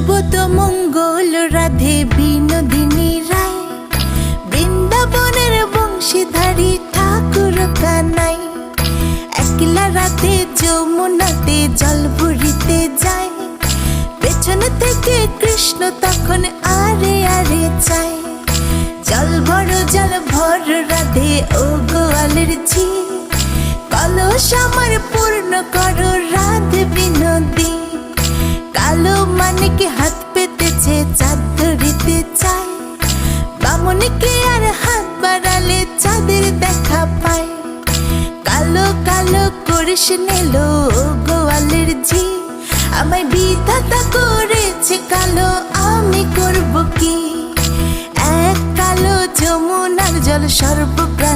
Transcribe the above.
সুবোধ মঙ্গল রাধে বিনোদিনী রায়, বৃন্দাবনের বংশীধারী ঠাকুর কানাই। একলা রাতে যমুনাতে জল ভরিতে যায়, পেছন থেকে কৃষ্ণ তখন আরে আরে চায়। জল ভর রাধে ও গোয়ালের ঝি, কলস আমার পূর্ণ করো রাধে বিনোদী। কালো মানিকে হাত পেতেছে চাঁদ ধরিতে চায়, বামনকে আর হাত বাড়ালে চাঁদের দেখা পায়। কালো কালো করিস নিলো গোয়ালের ঝি, আমায় বিধাতা করেছে কালো, আমি করব কি? এক কালো যমুনার জল সর্বপ্রাণ